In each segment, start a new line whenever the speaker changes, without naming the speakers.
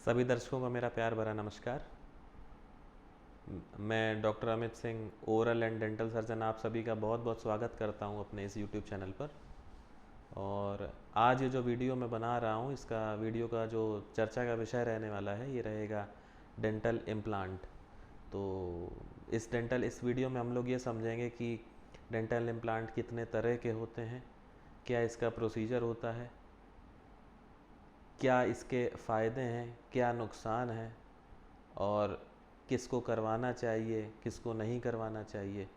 सभी दर्शकों का मेरा प्यार भरा नमस्कार। मैं doctor Amit Singh, oral and dental surgeon, आप सभी का बहुत बहुत स्वागत करता हूं अपने इस यूट्यूब चैनल पर। और आज ये जो वीडियो मैं बना रहा हूं, इसका वीडियो का जो चर्चा का विषय रहने वाला है ये रहेगा डेंटल इम्प्लांट। तो इस वीडियो में हम लोग ये समझेंगे कि डेंटल इम्प्लांट कितने तरह के होते हैं, क्या इसका प्रोसीजर होता है, क्या इसके फ़ायदे हैं, क्या नुकसान हैं, और किसको करवाना चाहिए, किसको नहीं करवाना चाहिए।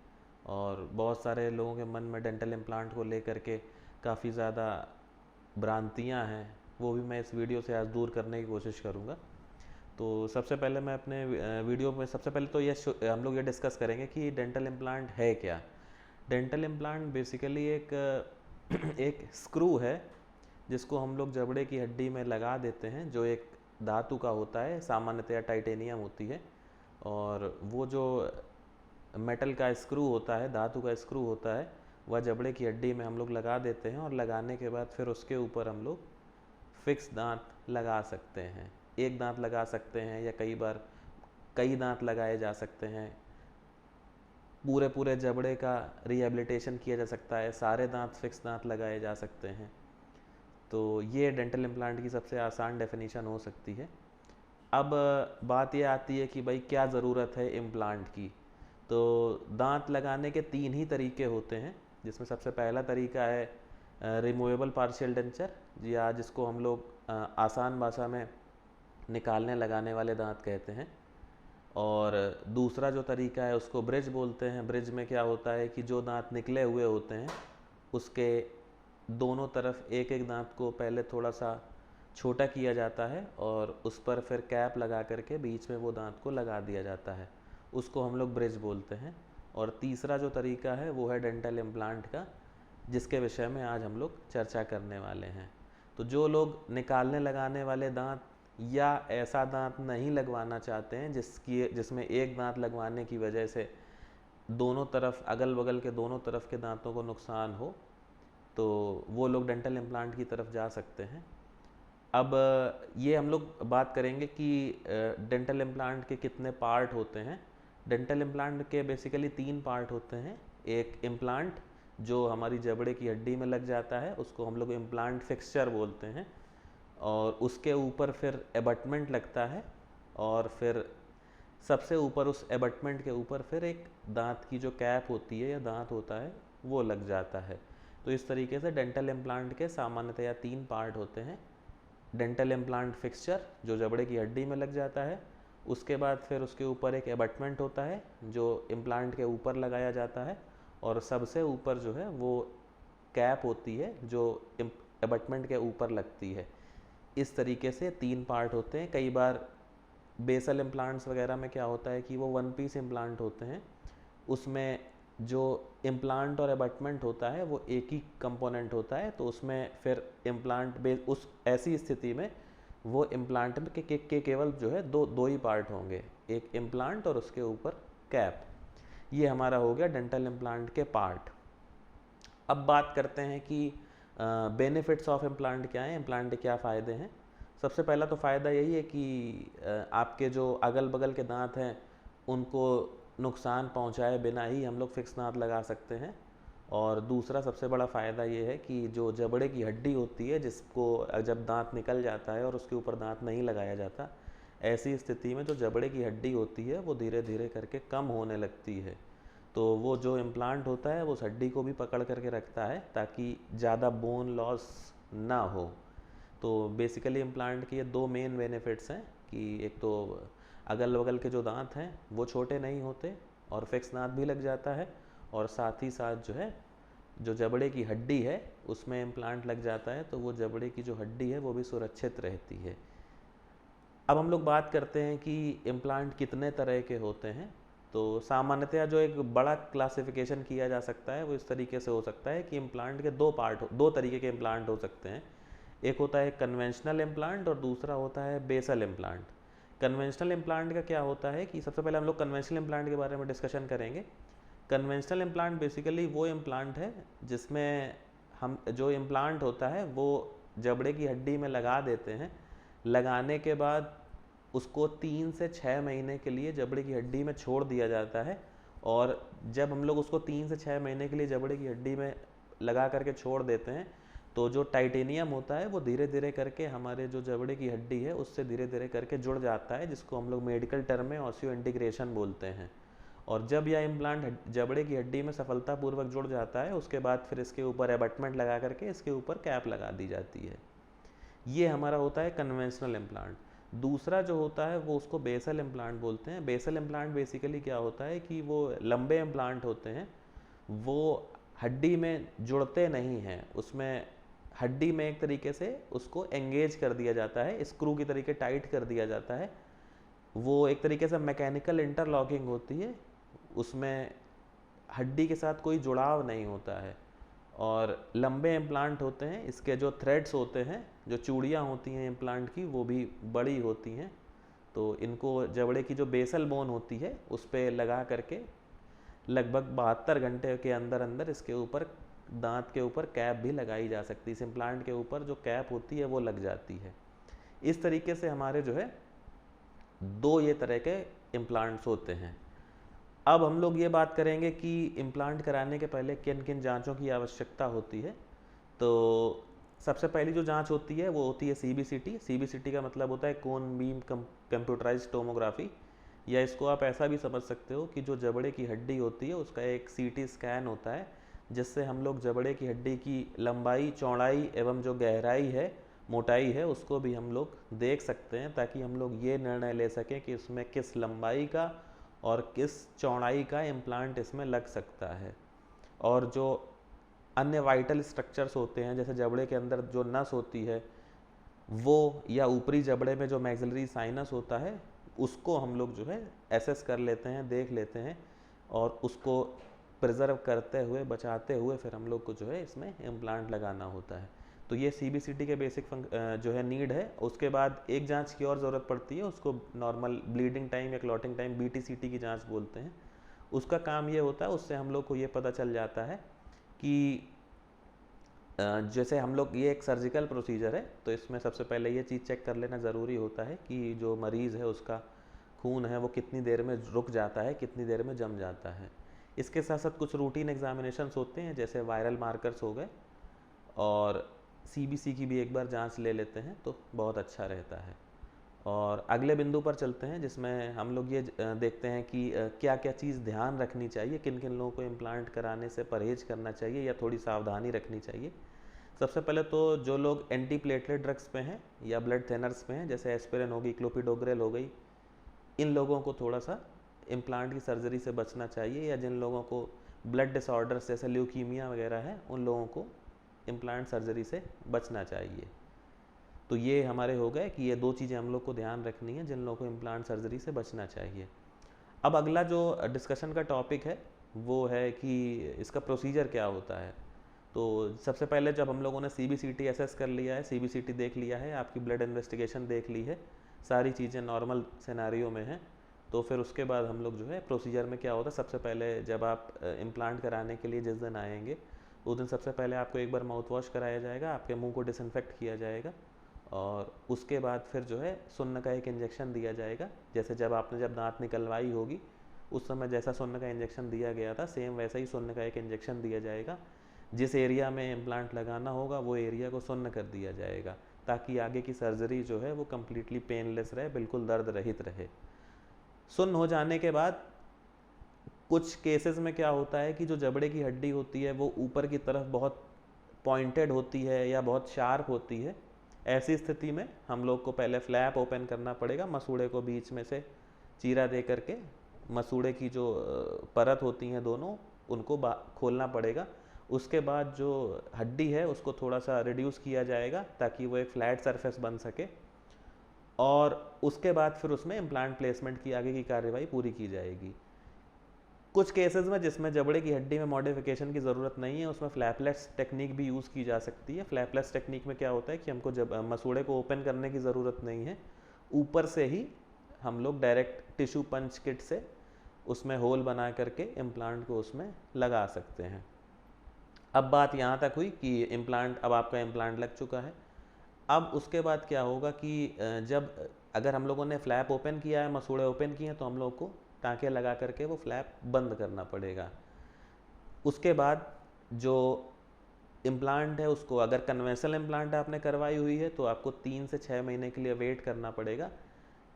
और बहुत सारे लोगों के मन में डेंटल इम्प्लांट को लेकर के काफ़ी ज़्यादा भ्रांतियां हैं, वो भी मैं इस वीडियो से आज दूर करने की कोशिश करूँगा। तो सबसे पहले मैं अपने वीडियो में सबसे पहले तो हम लोग ये डिस्कस करेंगे कि डेंटल इम्प्लांट है क्या। डेंटल इम्प्लांट बेसिकली एक एक स्क्रू है जिसको हम लोग जबड़े की हड्डी में लगा देते हैं, जो एक धातु का होता है, सामान्यतया टाइटेनियम होती है। और वो जो मेटल का स्क्रू होता है, धातु का स्क्रू होता है, वह जबड़े की हड्डी में हम लोग लगा देते हैं। और लगाने के बाद फिर उसके ऊपर हम लोग फिक्स दांत लगा सकते हैं। एक दांत लगा सकते हैं या कई बार कई दांत लगाए जा सकते हैं। पूरे पूरे जबड़े का रिहेबिलिटेशन किया जा सकता है, सारे दांत फिक्स दांत लगाए जा सकते हैं। तो ये डेंटल इम्प्लांट की सबसे आसान डेफिनेशन हो सकती है। अब बात ये आती है कि भाई क्या ज़रूरत है इम्प्लांट की। तो दांत लगाने के 3 ही तरीके होते हैं, जिसमें सबसे पहला तरीका है रिमूवेबल पार्शियल डेंचर, या जिसको हम लोग आसान भाषा में निकालने लगाने वाले दांत कहते हैं। और दूसरा जो तरीका है उसको ब्रिज बोलते हैं। ब्रिज में क्या होता है कि जो दांत निकले हुए होते हैं उसके दोनों तरफ एक एक दांत को पहले थोड़ा सा छोटा किया जाता है और उस पर फिर कैप लगा करके बीच में वो दांत को लगा दिया जाता है, उसको हम लोग ब्रिज बोलते हैं। और तीसरा जो तरीका है वो है डेंटल इम्प्लांट का, जिसके विषय में आज हम लोग चर्चा करने वाले हैं। तो जो लोग निकालने लगाने वाले दांत या ऐसा दांत नहीं लगवाना चाहते हैं जिसमें एक दांत लगवाने की वजह से दोनों तरफ, अगल बगल के दोनों तरफ के दांतों को नुकसान हो, तो वो लोग डेंटल इम्प्लांट की तरफ जा सकते हैं। अब ये हम लोग बात करेंगे कि डेंटल इम्प्लांट के कितने पार्ट होते हैं। डेंटल इम्प्लांट के बेसिकली 3 पार्ट होते हैं। एक इम्प्लांट जो हमारी जबड़े की हड्डी में लग जाता है, उसको हम लोग इम्प्लांट फिक्सचर बोलते हैं। और उसके ऊपर फिर एबटमेंट लगता है, और फिर सबसे ऊपर उस एबटमेंट के ऊपर फिर एक दांत की जो कैप होती है या दांत होता है वो लग जाता है। तो इस तरीके से डेंटल इम्प्लांट के सामान्यतया 3 पार्ट होते हैं। डेंटल इम्प्लांट फिक्सचर जो जबड़े की हड्डी में लग जाता है, उसके बाद फिर उसके ऊपर एक एबटमेंट होता है जो इम्प्लांट के ऊपर लगाया जाता है, और सबसे ऊपर जो है वो कैप होती है जो एबटमेंट के ऊपर लगती है। इस तरीके से 3 पार्ट होते हैं। कई बार बेसल इम्प्लांट्स वगैरह में क्या होता है कि वो 1 पीस इम्प्लांट होते हैं, उसमें जो इम्प्लांट और एबटमेंट होता है वो एक ही कंपोनेंट होता है। तो उसमें फिर इम्प्लांट बेस उस ऐसी स्थिति में वो इम्प्लांट के केवल जो है दो ही पार्ट होंगे, एक इम्प्लांट और उसके ऊपर कैप। ये हमारा हो गया डेंटल इम्प्लांट के पार्ट। अब बात करते हैं कि बेनिफिट्स ऑफ इम्प्लांट क्या है, इम्प्लांट के क्या फ़ायदे हैं। सबसे पहला तो फ़ायदा यही है कि आपके जो अगल बगल के दांत हैं उनको नुकसान पहुंचाए बिना ही हम लोग फिक्स दांत लगा सकते हैं। और दूसरा सबसे बड़ा फ़ायदा ये है कि जो जबड़े की हड्डी होती है, जिसको जब दांत निकल जाता है और उसके ऊपर दांत नहीं लगाया जाता, ऐसी स्थिति में जो जबड़े की हड्डी होती है वो धीरे धीरे करके कम होने लगती है। तो वो जो इम्प्लांट होता है वो उस हड्डी को भी पकड़ करके रखता है ताकि ज़्यादा बोन लॉस ना हो। तो बेसिकली इम्प्लांट के ये 2 मेन बेनिफिट्स हैं कि एक तो अगल बगल के जो दांत हैं वो छोटे नहीं होते और फिक्स दांत भी लग जाता है, और साथ ही साथ जो है जो जबड़े की हड्डी है उसमें इम्प्लांट लग जाता है, तो वो जबड़े की जो हड्डी है वो भी सुरक्षित रहती है। अब हम लोग बात करते हैं कि इम्प्लांट कितने तरह के होते हैं। तो सामान्यतया जो एक बड़ा क्लासिफिकेशन किया जा सकता है वो इस तरीके से हो सकता है कि इम्प्लांट के 2 तरीके के इम्प्लांट हो सकते हैं। एक होता है कन्वेंशनल इम्प्लांट और दूसरा होता है बेसल इम्प्लांट। कन्वेंशनल इम्प्लांट का क्या होता है कि सबसे पहले हम लोग कन्वेंशनल इम्प्लांट के बारे में डिस्कशन करेंगे। कन्वेंशनल इम्प्लांट बेसिकली वो इम्प्लांट है जिसमें हम जो इम्प्लांट होता है वो जबड़े की हड्डी में लगा देते हैं। लगाने के बाद उसको 3 से 6 महीने के लिए जबड़े की हड्डी में छोड़ दिया जाता है। और जब हम लोग उसको 3 से 6 महीने के लिए जबड़े की हड्डी में लगा करके छोड़ देते हैं तो जो टाइटेनियम होता है वो धीरे धीरे करके हमारे जो जबड़े की हड्डी है उससे धीरे धीरे करके जुड़ जाता है, जिसको हम लोग मेडिकल टर्म में ऑसियो इंटीग्रेशन बोलते हैं। और जब यह इम्प्लांट जबड़े की हड्डी में सफलतापूर्वक जुड़ जाता है उसके बाद फिर इसके ऊपर एबटमेंट लगा करके इसके ऊपर कैप लगा दी जाती है। ये हमारा होता है कन्वेंशनल इम्प्लांट। दूसरा जो होता है वो उसको बेसल इम्प्लांट बोलते हैं। बेसल इम्प्लांट बेसिकली क्या होता है कि वो लंबे इम्प्लांट होते हैं, वो हड्डी में जुड़ते नहीं हैं, उसमें हड्डी में एक तरीके से उसको एंगेज कर दिया जाता है, स्क्रू की तरीके टाइट कर दिया जाता है। वो एक तरीके से मैकेनिकल इंटरलॉकिंग होती है, उसमें हड्डी के साथ कोई जुड़ाव नहीं होता है। और लंबे इम्प्लांट होते हैं, इसके जो थ्रेड्स होते हैं, जो चूड़ियाँ होती हैं इम्प्लांट की, वो भी बड़ी होती हैं। तो इनको जबड़े की जो बेसल बोन होती है उस पर लगा करके लगभग 72 घंटे के अंदर अंदर इसके ऊपर दांत के ऊपर कैप भी लगाई जा सकती है। इस इम्प्लांट के ऊपर जो कैप होती है वो लग जाती है। इस तरीके से हमारे जो है 2 ये तरह के इम्प्लांट्स होते हैं। अब हम लोग ये बात करेंगे कि इम्प्लांट कराने के पहले किन किन जांचों की आवश्यकता होती है। तो सबसे पहली जो जांच होती है वो होती है CBCT। CBCT का मतलब होता है कोन बीम कंप्यूटराइज्ड टोमोग्राफी, या इसको आप ऐसा भी समझ सकते हो कि जो जबड़े की हड्डी होती है उसका एक CT स्कैन होता है, जिससे हम लोग जबड़े की हड्डी की लंबाई, चौड़ाई एवं जो गहराई है, मोटाई है, उसको भी हम लोग देख सकते हैं, ताकि हम लोग ये निर्णय ले सकें कि इसमें किस लंबाई का और किस चौड़ाई का इम्प्लांट इसमें लग सकता है। और जो अन्य वाइटल स्ट्रक्चर्स होते हैं, जैसे जबड़े के अंदर जो नस होती है वो, या ऊपरी जबड़े में जो मैक्सिलरी साइनस होता है, उसको हम लोग जो है एसेस कर लेते हैं, देख लेते हैं, और उसको प्रिजर्व करते हुए, बचाते हुए फिर हम लोग को जो है इसमें इम्प्लांट लगाना होता है। तो ये CBCT के बेसिक जो है नीड है। उसके बाद एक जांच की और ज़रूरत पड़ती है, उसको नॉर्मल ब्लीडिंग टाइम या क्लॉटिंग टाइम BTCT की जांच बोलते हैं। उसका काम ये होता है, उससे हम लोग को ये पता चल जाता है कि जैसे हम लोग, ये एक सर्जिकल प्रोसीजर है, तो इसमें सबसे पहले ये चीज़ चेक कर लेना ज़रूरी होता है कि जो मरीज़ है उसका खून है वो कितनी देर में रुक जाता है, कितनी देर में जम जाता है। इसके साथ साथ कुछ रूटीन एग्जामिनेशंस होते हैं, जैसे वायरल मार्कर्स हो गए, और CBC की भी एक बार जांच ले लेते हैं तो बहुत अच्छा रहता है। और अगले बिंदु पर चलते हैं, जिसमें हम लोग ये देखते हैं कि क्या क्या चीज़ ध्यान रखनी चाहिए, किन किन लोगों को इम्प्लांट कराने से परहेज करना चाहिए या थोड़ी सावधानी रखनी चाहिए। सबसे पहले तो जो लोग एंटी प्लेटलेट ड्रग्स पे हैं या ब्लड थिनर्स पे हैं, जैसे एस्पिरिन होगी, क्लोपिडोग्रेल हो गई, इन लोगों को थोड़ा सा इम्प्लांट की सर्जरी से बचना चाहिए। या जिन लोगों को ब्लड डिसऑर्डर्स जैसे ल्यूकीमिया वगैरह है, उन लोगों को इम्प्लांट सर्जरी से बचना चाहिए। तो ये हमारे हो गए कि ये 2 चीज़ें हम लोग को ध्यान रखनी है जिन लोगों को इम्प्लांट सर्जरी से बचना चाहिए। अब अगला जो डिस्कशन का टॉपिक है वो है कि इसका प्रोसीजर क्या होता है। तो सबसे पहले जब हम लोगों ने CBCT असेस कर लिया है, CBCT देख लिया है, आपकी ब्लड इन्वेस्टिगेशन देख ली है, सारी चीज़ें नॉर्मल सिनेरियो में हैं, तो फिर उसके बाद हम लोग जो है प्रोसीजर में क्या होता है, सबसे पहले जब आप इम्प्लांट कराने के लिए जिस दिन आएंगे उस दिन सबसे पहले आपको एक बार माउथ वॉश कराया जाएगा, आपके मुंह को डिसइंफेक्ट किया जाएगा, और उसके बाद फिर जो है सुन्न का एक इंजेक्शन दिया जाएगा। जैसे जब दांत निकलवाई होगी उस समय जैसा सुन्न का इंजेक्शन दिया गया था, सेम वैसा ही सुन्न का एक इंजेक्शन दिया जाएगा। जिस एरिया में इम्प्लांट लगाना होगा वो एरिया को सुन्न कर दिया जाएगा, ताकि आगे की सर्जरी जो है वो कम्प्लीटली पेनलेस रहे, बिल्कुल दर्द रहित रहे। सुन्न हो जाने के बाद कुछ केसेस में क्या होता है कि जो जबड़े की हड्डी होती है वो ऊपर की तरफ बहुत पॉइंटेड होती है या बहुत शार्प होती है। ऐसी स्थिति में हम लोग को पहले फ्लैप ओपन करना पड़ेगा, मसूड़े को बीच में से चीरा दे करके मसूड़े की जो परत होती हैं दोनों, उनको खोलना पड़ेगा। उसके बाद जो हड्डी है उसको थोड़ा सा रिड्यूस किया जाएगा ताकि वो एक फ्लैट सरफेस बन सके, और उसके बाद फिर उसमें इम्प्लांट प्लेसमेंट की आगे की कार्यवाही पूरी की जाएगी। कुछ केसेस में जिसमें जबड़े की हड्डी में मॉडिफिकेशन की ज़रूरत नहीं है, उसमें फ्लैपलेस टेक्निक भी यूज़ की जा सकती है। फ्लैपलेस टेक्निक में क्या होता है कि हमको जब मसूड़े को ओपन करने की ज़रूरत नहीं है, ऊपर से ही हम लोग डायरेक्ट टिश्यू पंच किट से उसमें होल बना करके इम्प्लांट को उसमें लगा सकते हैं। अब बात यहाँ तक हुई कि अब आपका इम्प्लांट लग चुका है। अब उसके बाद क्या होगा कि जब अगर हम लोगों ने फ्लैप ओपन किया है, मसूड़े ओपन किए हैं, तो हम लोग को टाँके लगा करके वो फ्लैप बंद करना पड़ेगा। उसके बाद जो इम्प्लांट है उसको, अगर कन्वेंशनल इम्प्लांट आपने करवाई हुई है तो आपको 3 से 6 महीने के लिए वेट करना पड़ेगा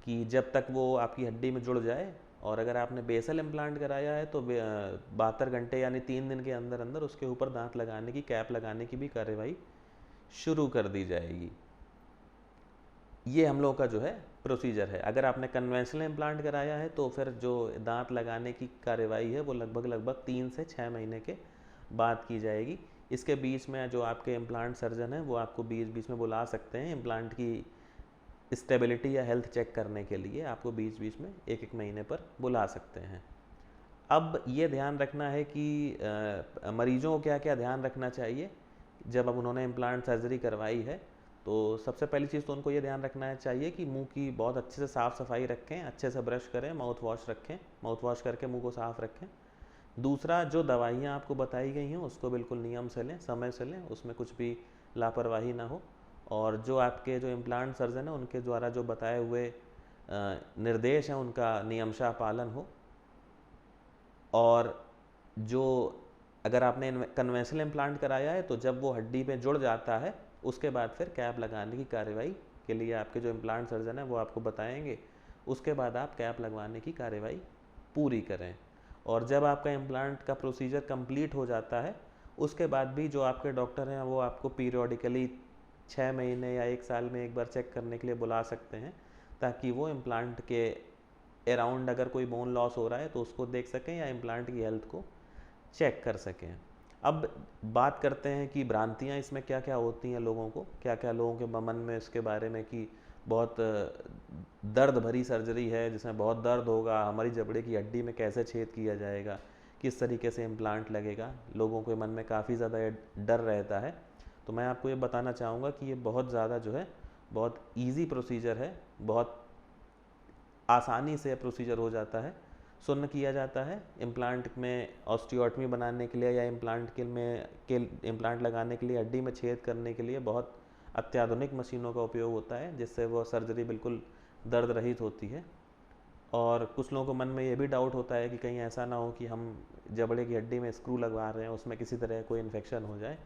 कि जब तक वो आपकी हड्डी में जुड़ जाए। और अगर आपने बेसल इम्प्लांट कराया है तो 72 घंटे यानी 3 दिन के अंदर अंदर उसके ऊपर दांत लगाने की, कैप लगाने की भी कार्यवाही शुरू कर दी जाएगी। ये हम लोगों का जो है प्रोसीजर है। अगर आपने कन्वेंशनल इम्प्लांट कराया है तो फिर जो दांत लगाने की कार्यवाही है वो लगभग 3 से 6 महीने के बाद की जाएगी। इसके बीच में जो आपके इम्प्लांट सर्जन हैं वो आपको बीच बीच में बुला सकते हैं इम्प्लांट की स्टेबिलिटी या हेल्थ चेक करने के लिए, आपको बीच बीच में एक एक महीने पर बुला सकते हैं। अब ये ध्यान रखना है कि मरीजों को क्या क्या ध्यान रखना चाहिए जब अब उन्होंने इम्प्लांट सर्जरी करवाई है। तो सबसे पहली चीज़ तो उनको ये ध्यान रखना चाहिए कि मुंह की बहुत अच्छे से साफ़ सफाई रखें, अच्छे से ब्रश करें, माउथ वॉश रखें, माउथ वॉश करके मुंह को साफ़ रखें। दूसरा, जो दवाइयाँ आपको बताई गई हैं उसको बिल्कुल नियम से लें, समय से लें, उसमें कुछ भी लापरवाही ना हो। और जो आपके जो इम्प्लांट सर्जन हैं उनके द्वारा जो बताए हुए निर्देश हैं उनका नियमशः पालन हो। और जो अगर आपने कन्वेंशनल इम्प्लांट कराया है तो जब वो हड्डी में जुड़ जाता है उसके बाद फिर कैप लगाने की कार्यवाही के लिए आपके जो इम्प्लांट सर्जन है वो आपको बताएंगे। उसके बाद आप कैप लगवाने की कार्यवाही पूरी करें। और जब आपका इम्प्लांट का प्रोसीजर कंप्लीट हो जाता है उसके बाद भी जो आपके डॉक्टर हैं वो आपको पीरियोडिकली 6 महीने या 1 साल में एक बार चेक करने के लिए बुला सकते हैं, ताकि वो इम्प्लांट के अराउंड अगर कोई बोन लॉस हो रहा है तो उसको देख सकें या इम्प्लांट की हेल्थ को चेक कर सकें। अब बात करते हैं कि भ्रांतियाँ इसमें क्या क्या होती हैं, लोगों को क्या क्या, लोगों के मन में इसके बारे में कि बहुत दर्द भरी सर्जरी है जिसमें बहुत दर्द होगा, हमारी जबड़े की हड्डी में कैसे छेद किया जाएगा, किस तरीके से इम्प्लांट लगेगा, लोगों के मन में काफ़ी ज़्यादा डर रहता है। तो मैं आपको ये बताना चाहूँगा कि ये बहुत ज़्यादा जो है बहुत ईजी प्रोसीजर है, बहुत आसानी से प्रोसीजर हो जाता है। शून्य किया जाता है इम्प्लांट में ऑस्टियोटमी बनाने के लिए या इम्प्लांट लगाने के लिए, हड्डी में छेद करने के लिए बहुत अत्याधुनिक मशीनों का उपयोग होता है जिससे वो सर्जरी बिल्कुल दर्द रहित होती है। और कुछ लोगों को मन में ये भी डाउट होता है कि कहीं ऐसा ना हो कि हम जबड़े की हड्डी में स्क्रू लगवा रहे हैं उसमें किसी तरह कोई इन्फेक्शन हो जाए।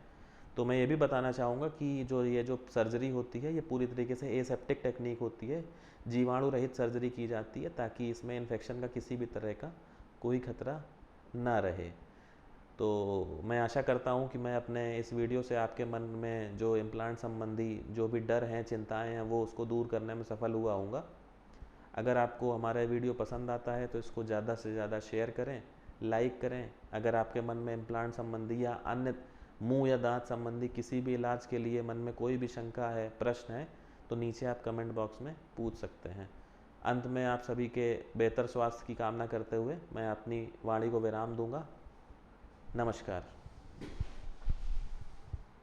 तो मैं ये भी बताना चाहूँगा कि ये जो सर्जरी होती है ये पूरी तरीके से एसेप्टिक टेक्निक होती है, जीवाणु रहित सर्जरी की जाती है ताकि इसमें इन्फेक्शन का किसी भी तरह का कोई खतरा ना रहे। तो मैं आशा करता हूँ कि मैं अपने इस वीडियो से आपके मन में जो इम्प्लांट संबंधी जो भी डर हैं, चिंताएं हैं, वो उसको दूर करने में सफल हुआ हूँगा। अगर आपको हमारा वीडियो पसंद आता है तो इसको ज़्यादा से ज़्यादा शेयर करें, लाइक करें। अगर आपके मन में इम्प्लांट संबंधी या अन्य मुंह या दांत संबंधी किसी भी इलाज के लिए मन में कोई भी शंका है, प्रश्न है, तो नीचे आप कमेंट बॉक्स में पूछ सकते हैं। अंत में आप सभी के बेहतर स्वास्थ्य की कामना करते हुए मैं अपनी वाणी को विराम दूंगा। नमस्कार।